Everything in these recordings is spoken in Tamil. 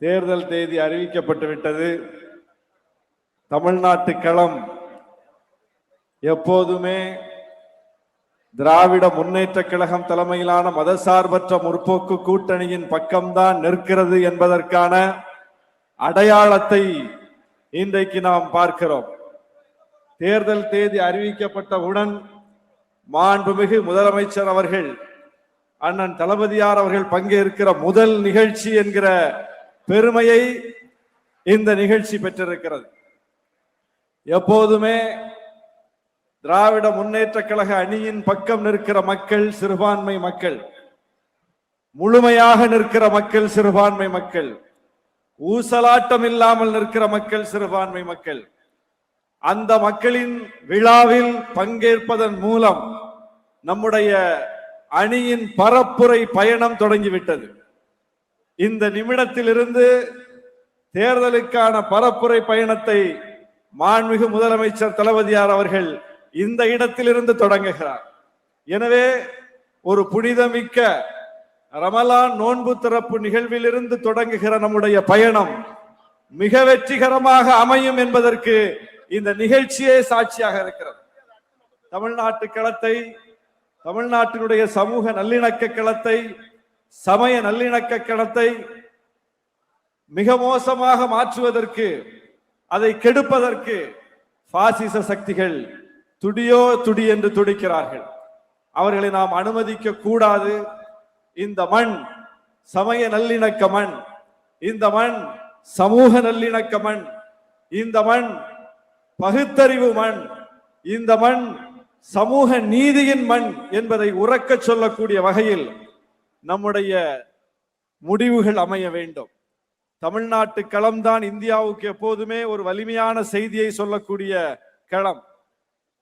தேர்தல் தேதி அறிவிக்கப்பட்டு விட்டது. தமிழ்நாட்டு களம் எப்போதுமே திராவிட முன்னேற்ற கழகம் தலைமையிலான மதசார்பற்ற முற்போக்கு கூட்டணியின் பக்கம்தான் நிற்கிறது என்பதற்கான அடையாளத்தை இன்றைக்கு நாம் பார்க்கிறோம். தேர்தல் தேதி அறிவிக்கப்பட்டவுடன் மாண்புமிகு முதலமைச்சர் அவர்கள் அண்ணன் தளபதியார் அவர்கள் பங்கேற்கிற முதல் நிகழ்ச்சி என்கிற பெருமையை இந்த நிகழ்ச்சி பெற்றிருக்கிறது. எப்போதுமே திராவிட முன்னேற்ற கழக அணியின் பக்கம் நிற்கிற மக்கள் சிறுபான்மை மக்கள், முழுமையாக நிற்கிற மக்கள் சிறுபான்மை மக்கள், ஊசலாட்டம் இல்லாமல் நிற்கிற மக்கள் சிறுபான்மை மக்கள். அந்த மக்களின் விழாவில் பங்கேற்பதன் மூலம் நம்முடைய அணியின் பரப்புரை பயணம் தொடங்கிவிட்டது. இந்த நிமிடத்திலிருந்து தேர்தலுக்கான பரப்புரை பயணத்தை மாண்புமிகு முதலமைச்சர் தளபதியார் அவர்கள் இந்த இடத்திலிருந்து தொடங்குகிறார். எனவே ஒரு புனிதமிக்க ரமலான் நோன்பு திறப்பு நிகழ்விலிருந்து தொடங்குகிற நம்முடைய பயணம் மிக வெற்றிகரமாக அமையும் என்பதற்கு இந்த நிகழ்ச்சியே சாட்சியாக இருக்கிறது. தமிழ்நாட்டு களத்தை, தமிழ்நாட்டினுடைய சமூக நல்லிணக்க களத்தை, சமய நல்லிணக்க களத்தை மிக மோசமாக மாற்றுவதற்கு, அதை கெடுப்பதற்கு பாசிச சக்திகள் துடியோ துடி என்று துடிக்கிறார்கள். அவர்களை நாம் அனுமதிக்க கூடாது. இந்த மண் சமய நல்லிணக்க மண், இந்த மண் சமூக நல்லிணக்க மண், இந்த மண் பகுத்தறிவு மண், இந்த மண் சமூக நீதியின் மண் என்பதை உறக்க சொல்லக்கூடிய வகையில் நம்முடைய முடிவுகள் அமைய வேண்டும். தமிழ்நாட்டு களம்தான் இந்தியாவுக்கு எப்போதுமே ஒரு வலிமையான செய்தியை சொல்லக்கூடிய களம்.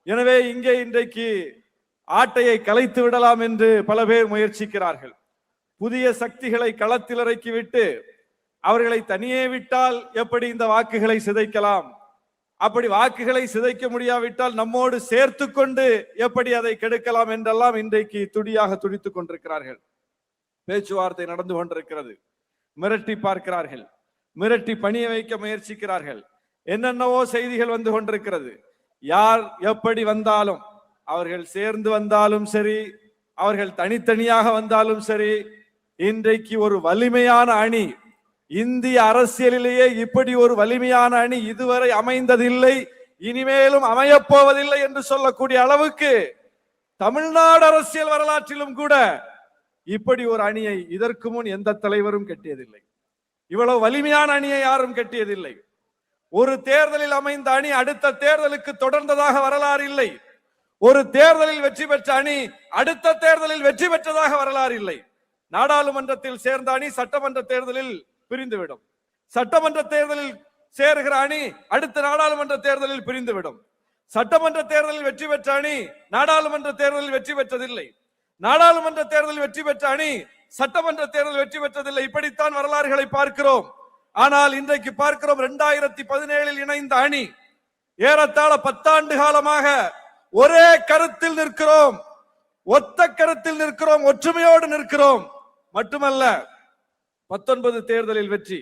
எனவே இங்கே இன்றைக்கு ஆட்டையை கலைத்து விடலாம் என்று பல பேர் முயற்சிக்கிறார்கள். புதிய சக்திகளை களத்தில் இறக்கிவிட்டு அவர்களை தனியே விட்டால் எப்படி இந்த வாக்குகளை சிதைக்கலாம், அப்படி வாக்குகளை சிதைக்க முடியாவிட்டால் நம்மோடு சேர்த்து கொண்டு எப்படி அதை கெடுக்கலாம் என்றெல்லாம் இன்றைக்கு துடியாக துடித்துக் கொண்டிருக்கிறார்கள். பேச்சுவார்த்தை நடந்து கொண்டிருக்கிறது. மிரட்டி பார்க்கிறார்கள், மிரட்டி பணிய வைக்க முயற்சிக்கிறார்கள். என்னென்னவோ செய்திகள் வந்து கொண்டிருக்கிறது. யார் எப்படி வந்தாலும், அவர்கள் சேர்ந்து வந்தாலும் சரி, அவர்கள் தனித்தனியாக வந்தாலும் சரி, இன்றைக்கு ஒரு வலிமையான அணி, இந்திய அரசியலிலேயே இப்படி ஒரு வலிமையான அணி இதுவரை அமைந்ததில்லை, இனிமேலும் அமையப்போவதில்லை என்று சொல்லக்கூடிய அளவுக்கு தமிழ்நாடு அரசியல் வரலாற்றிலும் கூட இப்படி ஒரு அணியை இதற்கு முன் எந்த தலைவரும் கட்டியதில்லை. இவ்வளவு வலிமையான அணியை யாரும் கட்டியதில்லை. ஒரு தேர்தலில் அமைந்த அணி அடுத்த தேர்தலுக்கு தொடர்ந்ததாக வரலாறு இல்லை. ஒரு தேர்தலில் வெற்றி பெற்ற அணி அடுத்த தேர்தலில் வெற்றி பெற்றதாக வரலாறு இல்லை. நாடாளுமன்றத்தில் சேர்ந்த அணி சட்டமன்ற தேர்தலில் பிரிந்துவிடும். சட்டமன்ற தேர்தலில் சேர்கிற அணி அடுத்த நாடாளுமன்ற தேர்தலில் பிரிந்துவிடும். சட்டமன்ற தேர்தலில் வெற்றி பெற்ற அணி நாடாளுமன்ற தேர்தலில் வெற்றி பெற்றதில்லை. நாடாளுமன்ற தேர்தலில் வெற்றி பெற்ற அணி சட்டமன்ற தேர்தலில் வெற்றி பெற்றதில்லை. இப்படித்தான் வரலாறுகளை பார்க்கிறோம். ஆனால் இன்றைக்கு பார்க்கிறோம் 2017 இணைந்த அணி ஏறத்தாழ 10 ஆண்டு காலமாக ஒரே கருத்தில் நிற்கிறோம், ஒத்த கருத்தில் நிற்கிறோம், ஒற்றுமையோடு நிற்கிறோம். மட்டுமல்ல, 19 தேர்தலில் வெற்றி,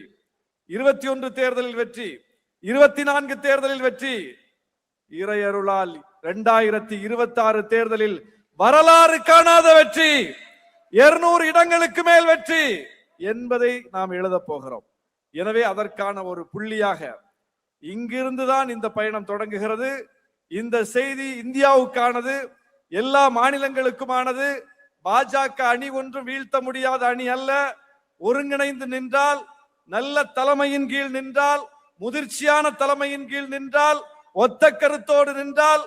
21 தேர்தலில் வெற்றி, 24 தேர்தலில் வெற்றி, இறையருளால் 2026 தேர்தலில் வரலாறு காணாத வெற்றி, 200 இடங்களுக்கு மேல் வெற்றி என்பதை நாம் எழுத போகிறோம். எனவே அதற்கான ஒரு புள்ளியாக இங்கிருந்துதான் இந்த பயணம் தொடங்குகிறது. இந்த செய்தி இந்தியாவுக்கானது, எல்லா மாநிலங்களுக்குமானது. பாஜக அணி ஒன்றும் வீழ்த்த முடியாத அணி அல்ல. ஒருங்கிணைந்து நின்றால், நல்ல தலைமையின் கீழ் நின்றால், முதிர்ச்சியான தலைமையின் கீழ் நின்றால், ஒத்த கருத்தோடு நின்றால்,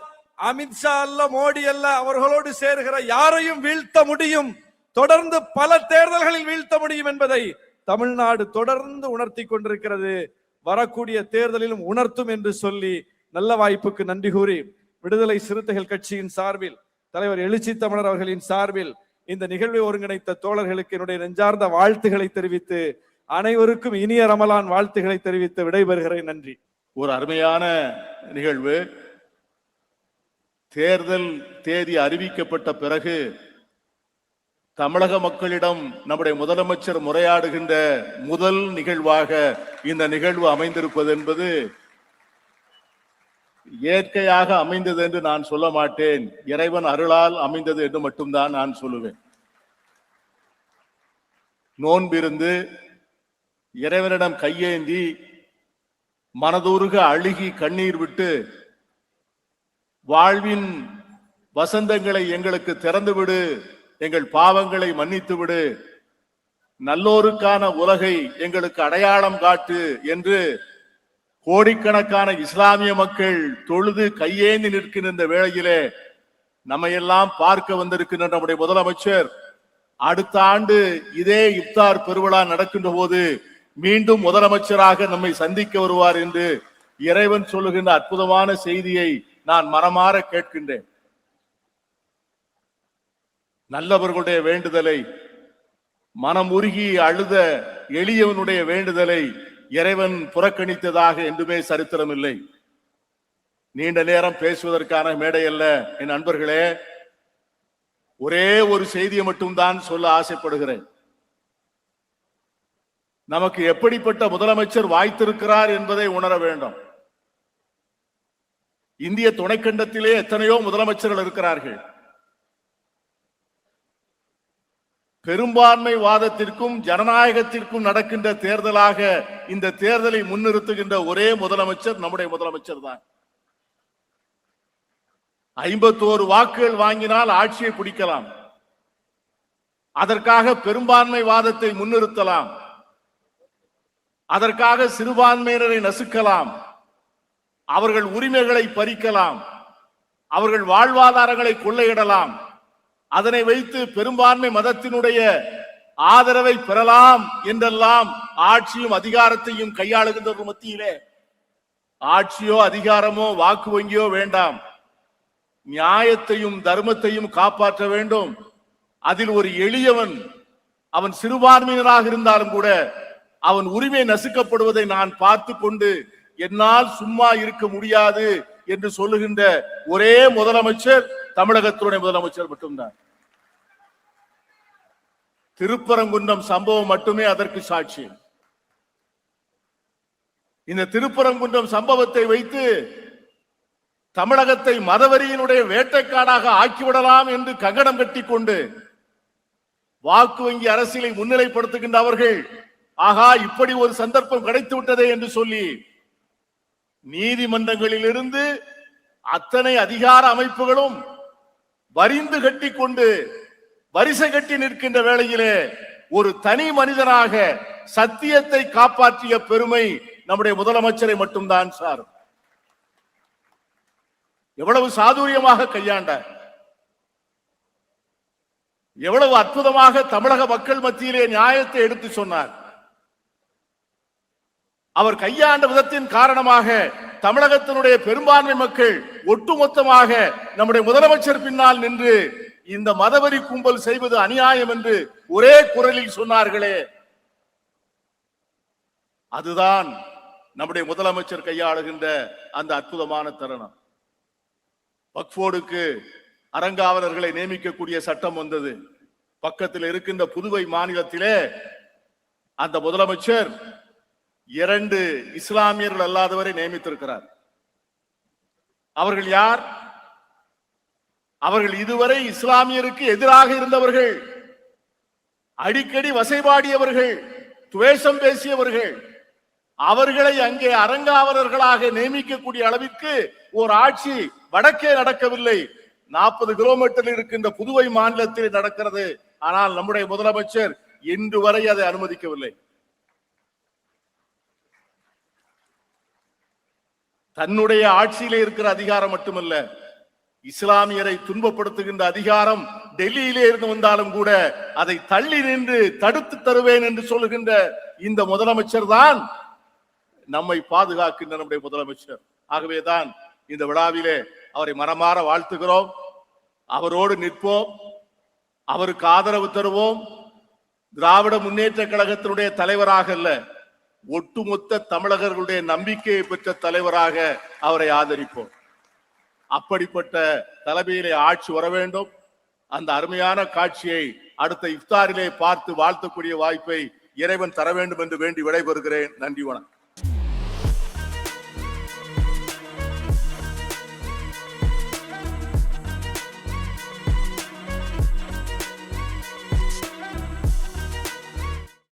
அமித்ஷா அல்ல, மோடி அல்ல, அவர்களோடு சேர்கிற யாரையும் வீழ்த்த முடியும். தொடர்ந்து பல தேர்தல்களில் வீழ்த்த முடியும் என்பதை தமிழ்நாடு தொடர்ந்து உணர்த்தி கொண்டிருக்கிறது. வரக்கூடிய தேர்தலிலும் உணர்த்தும் என்று சொல்லி நல்ல வாய்ப்புக்கு நன்றி கூறி விடுதலை சிறுத்தைகள் கட்சியின் சார்பில், தலைவர் எழுச்சி தமிழர் அவர்களின் சார்பில் இந்த நிகழ்வை ஒருங்கிணைத்த தோழர்களுக்கு என்னுடைய நெஞ்சார்ந்த வாழ்த்துக்களை தெரிவித்து, அனைவருக்கும் இனிய ரமலான் வாழ்த்துக்களை தெரிவித்து விடைபெறுகிறேன். நன்றி. ஒரு அருமையான நிகழ்வு. தேர்தல் தேதி அறிவிக்கப்பட்ட பிறகு தமிழக மக்களிடம் நம்முடைய முதலமைச்சர் முறையாடுகின்ற முதல் நிகழ்வாக இந்த நிகழ்வு அமைந்திருப்பது என்பது இயற்கையாக அமைந்தது என்று நான் சொல்ல மாட்டேன். இறைவன் அருளால் அமைந்தது என்று மட்டும்தான் நான் சொல்லுவேன். நோன்பிருந்து இறைவனிடம் கையேந்தி மனதுருக அழுகி கண்ணீர் விட்டு வாழ்வின் வசந்தங்களை எங்களுக்கு திறந்துவிடு, எங்கள் பாவங்களை மன்னித்து விடு, நல்லோருக்கான உலகை எங்களுக்கு அடையாளம் காட்டு என்று கோடிக்கணக்கான இஸ்லாமிய மக்கள் தொழுது கையேந்தி நிற்கின்ற இந்த வேளையிலே நம்மையெல்லாம் பார்க்க வந்திருக்கின்ற நம்முடைய முதலமைச்சர் அடுத்த ஆண்டு இதே இப்தார் பெருவிழா நடக்கின்ற போது மீண்டும் முதலமைச்சராக நம்மை சந்திக்க வருவார் என்று இறைவன் சொல்லுகின்ற அற்புதமான செய்தியை நான் மனமாற கேட்கின்றேன். நல்லவர்களுடைய வேண்டுதலை, மனம் உருகி அழுத எளியவனுடைய வேண்டுதலை இறைவன் புறக்கணித்ததாக என்றுமே சரித்திரம் இல்லை. நீண்ட நேரம் பேசுவதற்கான மேடை அல்ல என் நண்பர்களே. ஒரே ஒரு செய்தியை மட்டும்தான் சொல்ல ஆசைப்படுகிறேன். நமக்கு எப்படிப்பட்ட முதலமைச்சர் வாய்த்திருக்கிறார் என்பதை உணர வேண்டும். இந்திய துணைக்கண்டத்திலே எத்தனையோ முதலமைச்சர்கள் இருக்கிறார்கள். பெரும்பான்மை வாதத்திற்கும் ஜனநாயகத்திற்கும் நடக்கின்ற தேர்தலாக இந்த தேர்தலை முன்னிறுத்துகின்ற ஒரே முதலமைச்சர் நம்முடைய முதலமைச்சர் தான். 51 வாக்குகள் வாங்கினால் ஆட்சியை பிடிக்கலாம். அதற்காக பெரும்பான்மை வாதத்தை முன்னிறுத்தலாம். அதற்காக சிறுபான்மையினரை நசுக்கலாம். அவர்கள் உரிமைகளை பறிக்கலாம். அவர்கள் வாழ்வாதாரங்களை கொள்ளையிடலாம். அதனை வைத்து பெரும்பான்மை மதத்தினுடைய ஆதரவை பெறலாம் என்றெல்லாம் ஆட்சியும் அதிகாரத்தையும் கையாளுகின்ற மத்தியிலே ஆட்சியோ அதிகாரமோ வாக்கு வங்கியோ வேண்டாம். நியாயத்தையும் தர்மத்தையும் காப்பாற்ற வேண்டும். அதில் ஒரு எளியவன், அவன் சிறுபான்மையினராக இருந்தாலும் கூட அவன் உரிமை நசுக்கப்படுவதை நான் பார்த்து கொண்டு என்னால் சும்மா இருக்க முடியாது என்று சொல்லுகின்ற ஒரே முதலமைச்சர் தமிழகத்தினுடைய முதலமைச்சர் மட்டும்தான். திருப்பரங்குன்றம் சம்பவம் மட்டுமே அதற்கு சாட்சி. இந்த திருப்பரங்குன்றம் சம்பவத்தை வைத்து தமிழகத்தை மதவெறியினுடைய வேட்டைக்காடாக ஆக்கிவிடலாம் என்று கங்கணம் கட்டிக் கொண்டு வாக்கு வங்கி அரசியலை முன்னிலைப்படுத்துகின்ற அவர்கள், ஆகா இப்படி ஒரு சந்தர்ப்பம் கிடைத்து விட்டதே என்று சொல்லி நீதிமன்றங்களில் இருந்து அத்தனை அதிகார அமைப்புகளும் வரிந்து கட்டி கொண்டு வரிசை கட்டி நிற்கின்ற வேளையிலே ஒரு தனி மனிதனாக சத்தியத்தை காப்பாற்றிய பெருமை நம்முடைய முதலமைச்சரை மட்டும்தான் சார். எவ்வளவு சாதுரியமாக கையாண்டார், எவ்வளவு அற்புதமாக தமிழக மக்கள் மத்தியிலே நியாயத்தை எடுத்து சொன்னார். அவர் கையாண்ட விதத்தின் காரணமாக தமிழகத்தினுடைய பெரும்பான்மை மக்கள் ஒட்டுமொத்தமாக நம்முடைய முதலமைச்சர் பின்னால் நின்று இந்த மதவெறி கும்பல் செய்வது அநியாயம் என்று ஒரே குரலில் சொன்னார்களே, அதுதான் நம்முடைய முதலமைச்சர் கையாளுகின்ற அந்த அற்புதமான தருணம். வக்ஃபோர்டுக்கு அறங்காவலர்களை நியமிக்கக்கூடிய சட்டம் வந்தது. பக்கத்தில் இருக்கின்ற புதுவை மாநிலத்திலே அந்த முதலமைச்சர் 2 இஸ்லாமியர்கள் அல்லாதவரை நியமித்திருக்கிறார். அவர்கள் யார்? அவர்கள் இதுவரை இஸ்லாமியருக்கு எதிராக இருந்தவர்கள், அடிக்கடி வசைபாடியவர்கள், துவேஷம் பேசியவர்கள். அவர்களை அங்கே அறங்காவலர்களாக நியமிக்கக்கூடிய அளவிற்கு ஒரு ஆட்சி வடக்கே நடக்கவில்லை. 40 கிலோமீட்டரில் இருக்கின்ற புதுவை மாநிலத்தில் நடக்கிறது. ஆனால் நம்முடைய முதலமைச்சர் இன்று வரை அதை அனுமதிக்கவில்லை. தன்னுடைய ஆட்சியிலே இருக்கிற அதிகாரம் மட்டுமல்ல, இஸ்லாமியரை துன்பப்படுத்துகின்ற அதிகாரம் டெல்லியிலே இருந்து வந்தாலும் கூட அதை தள்ளி நின்று தடுத்து தருவேன் என்று சொல்லுகின்ற இந்த முதலமைச்சர் தான் நம்மை பாதுகாக்கின்ற நம்முடைய முதலமைச்சர். ஆகவேதான் இந்த விழாவிலே அவரை மனமாற வாழ்த்துகிறோம். அவரோடு நிற்போம், அவருக்கு ஆதரவு தருவோம். திராவிட முன்னேற்ற கழகத்தினுடைய தலைவராக அல்ல, ஒட்டுமொத்த தமிழர்களுடைய நம்பிக்கையை பெற்ற தலைவராக அவரை ஆதரிப்போம். அப்படிப்பட்ட தலைமையிலே ஆட்சி வர வேண்டும். அந்த அருமையான காட்சியை அடுத்த இஃப்தாரிலே பார்த்து வாழ்த்தக்கூடிய வாய்ப்பை இறைவன் தர வேண்டும் என்று வேண்டி விடைபெறுகிறேன். நன்றி, வணக்கம்.